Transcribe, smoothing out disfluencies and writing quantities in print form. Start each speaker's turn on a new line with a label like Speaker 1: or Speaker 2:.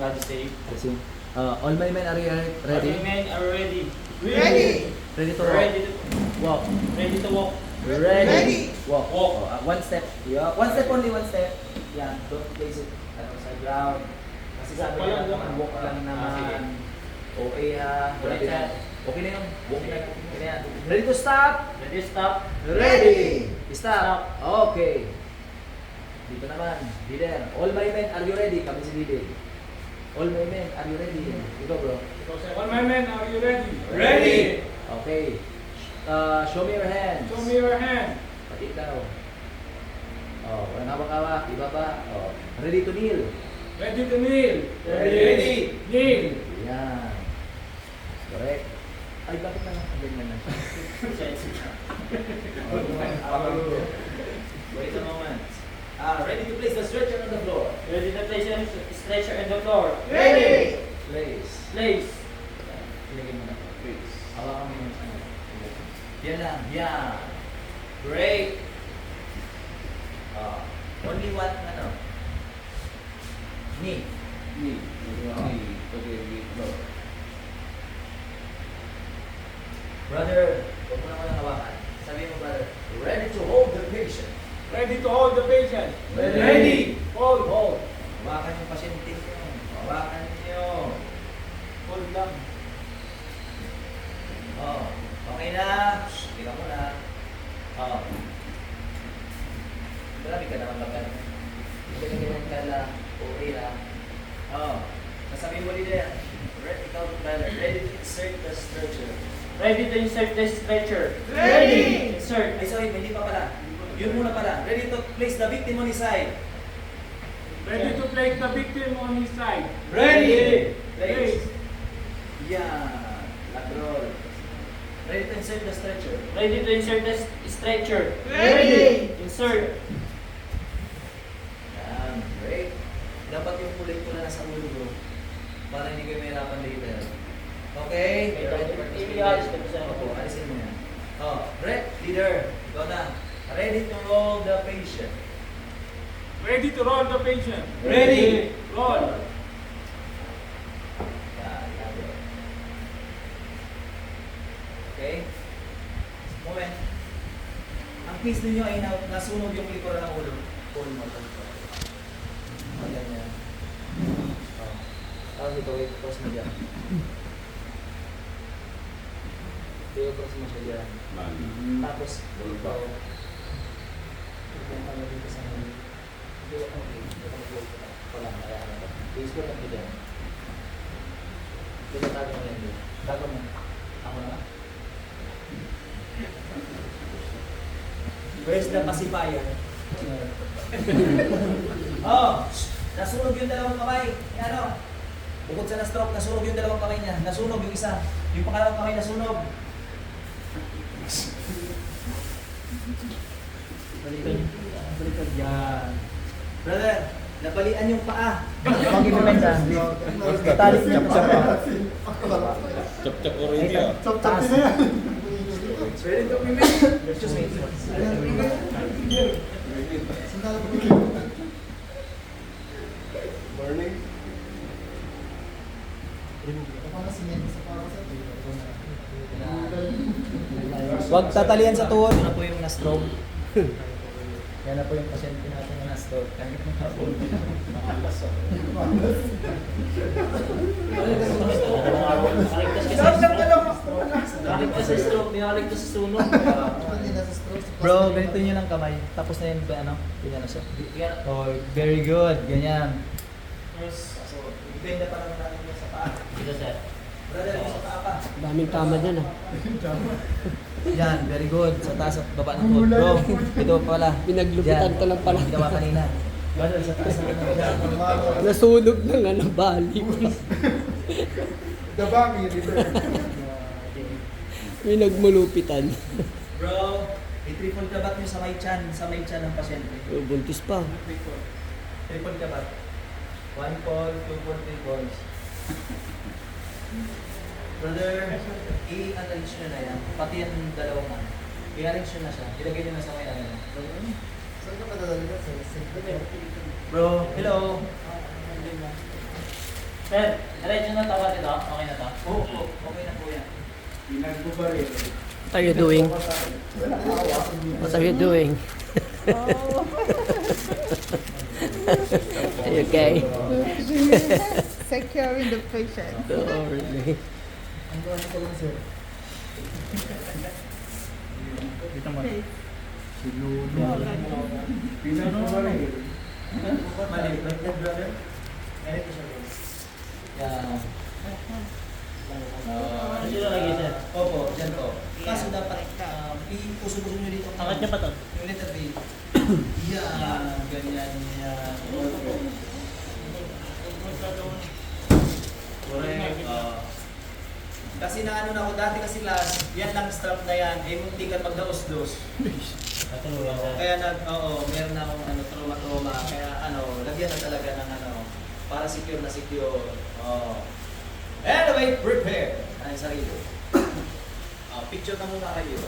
Speaker 1: God save.
Speaker 2: Kasi, all my men are ready?
Speaker 1: All men are ready.
Speaker 3: Ready.
Speaker 2: Ready to walk?
Speaker 1: Ready to
Speaker 2: Walk.
Speaker 1: ready to walk.
Speaker 2: Ready. Walk.
Speaker 1: Walk.
Speaker 2: One step. Yeah. One step only, one step. Yan. Don't place it sa ground. Kasi sabi
Speaker 1: Walk
Speaker 2: nila
Speaker 1: lang
Speaker 2: naman, walk lang
Speaker 1: sige.
Speaker 2: naman. Okay ha.
Speaker 1: Wala
Speaker 2: Okay na.
Speaker 1: yan.
Speaker 2: Okay na yun. Okay na. Okay na yan. Ready to stop?
Speaker 1: Ready, stop.
Speaker 2: Ready. Stop.
Speaker 1: Stop.
Speaker 2: Okay. Dito naman. Leader. All my men, are you ready? Kami si leader. All my men, are you ready? Ikaw bro.
Speaker 4: All my men, are you ready?
Speaker 1: Ready.
Speaker 2: Okay. Show me your hands.
Speaker 4: Show me your hand.
Speaker 2: Pati daw. Oh, walang hawak-hawak. Iba pa. Oh. Ready to kneel.
Speaker 4: Ready to kneel.
Speaker 1: Ready.
Speaker 4: Kneel.
Speaker 2: Yan. Correct. Ay, bakit na lang? Ganyan na.
Speaker 1: Wait a moment.
Speaker 2: Ready to place the stretcher on the floor.
Speaker 1: Ready to place your stretcher on the floor.
Speaker 3: Ready.
Speaker 2: Place.
Speaker 1: Place.
Speaker 2: Ilagay mo na. Place. Hawakan mo yung ano. Yan lang. Yan. Great. Only one, ano? Knee. Brother, huwag mo naman ang hawakan. Sabi mo, brother, ready to hold the patient.
Speaker 4: Ready to hold the patient.
Speaker 1: Ready.
Speaker 4: Hold.
Speaker 2: Hold. Hawakan yung pasyente nyo. Hawakan nyo.
Speaker 4: Hold lang.
Speaker 2: Oh, okay na. Tingnan mo na. Oh. Marami ka naman magkano. Ganyan ka lang. Okay lang. Oh. Nasabi mo leader. Ikaw, brother. Ready to insert the stretcher.
Speaker 1: Ready to insert the stretcher.
Speaker 3: Ready.
Speaker 1: Insert.
Speaker 2: Ay, sorry, hindi pa pala. Yun muna pala. Ready to place the victim on his side.
Speaker 4: Ready to place the victim on his side.
Speaker 1: Ready.
Speaker 2: Place. Yan. Lateral. Ready to insert the stretcher.
Speaker 1: Ready to insert the stretcher.
Speaker 3: Ready.
Speaker 1: Insert.
Speaker 2: Yan. Great. Dapat yung kulay ko na nasa ulo bro. Para hindi kayo mahirapan later. Okay?
Speaker 1: Ialis ka na sa
Speaker 2: Opo, alisin mo yan. Oh, leader. Ikaw na. Ready to roll the patient.
Speaker 4: Ready to roll the patient.
Speaker 1: Ready.
Speaker 4: Roll.
Speaker 2: Yan, yan bro. Okay? Moment. Ang case ninyo ay nasunog yung likuran ng ulo. Pull mo ito. Ayan yan. Oh. Tapos ito, i-cross mo dyan. I-cross mo siya dyan. Tapos, ito. Ito yung dito sa mga. Ito yung ito lang, kaya ano ito. I-score lang ito dyan. Ito tago mo yan dito. Tago mo. Ako na. Where's the pacifier? Oh! Nasunog yung dalawang kamay. Yan o. Bukod sa na-stroke, nasunog yung dalawang kamay niya. Nasunog yung isa. Yung pangalawang kamay nasunog. Baliktad. Yan. Brother, nabalian yung paa. Pag implementa. Talik niya pa.
Speaker 5: Cap-cap already ah.
Speaker 2: Taas. Ready to be made? Excuse me.
Speaker 3: Morning.
Speaker 2: Huwag tatalian sa tuhod. Yan na po yung na-stroke. Yan na po yung pasyente natin na na-stroke. Kahit ng hapon.
Speaker 1: Nakaligtas sa stroke. Nakaligtas sa sunog.
Speaker 2: Bro, ganito nyo lang kamay. Tapos na yun, ano? Ganyan na siya. Oh, very good. Ganyan. So, ibigay na pa naman natin yung sa paa.
Speaker 1: Dito sir.
Speaker 2: Brother, yung sa paa pa.
Speaker 6: Daming tama dyan ah.
Speaker 2: Yan, very good. Sa taas at baba ng tuhod. Bro, ito pala.
Speaker 6: Pinaglupitan
Speaker 2: Yan.
Speaker 6: ko lang pala.
Speaker 2: Ginawa kanina. Brother, sa taas na naman.
Speaker 6: Nasunog na nga ng balik.
Speaker 3: Dabami, leader.
Speaker 6: May nagmulupitan.
Speaker 2: Bro, i-triple kabat nyo sa may chan ng pasyente.
Speaker 6: Oh, buntis pa.
Speaker 2: Triple kabat. 1 call, 2 call, 3 calls. Brother, i-arrange nyo na yan. Pati yung dalawang ano. I-arrange nyo na siya. Ilagay nyo na sa may ano.
Speaker 3: Saan ka padadali ka?
Speaker 2: Bro, hello.
Speaker 1: Sir, diretso na tawa dito. Okay na to?
Speaker 2: Oo, okay na po yan.
Speaker 4: Pinagbubaril.
Speaker 6: What are you doing? What are you doing? Are you okay?
Speaker 3: Securing the patient.
Speaker 6: Oh, really?
Speaker 2: Ang gawin ko lang, sir.
Speaker 4: Dito mo. Pinagbubaril.
Speaker 2: Mali, right, brother? Ganito siya, bro. Yan.
Speaker 1: Ano sila lagi, sir?
Speaker 2: Opo, dyan po. Kaso dapat, puso-puso nyo dito.
Speaker 1: Angat niya pa to.
Speaker 2: Yung letter B. Yan, ganyan, yan. Correct. Kasi naano na ako dati kasi last, yan lang strap na yan, eh munti ka magdaos-dos.
Speaker 1: Katulungan, sir.
Speaker 2: Kaya meron na akong trauma, kaya lagyan na talaga ng para secure na secure. Anyway, prepare. Ay, sarili. Picture na muna kayo.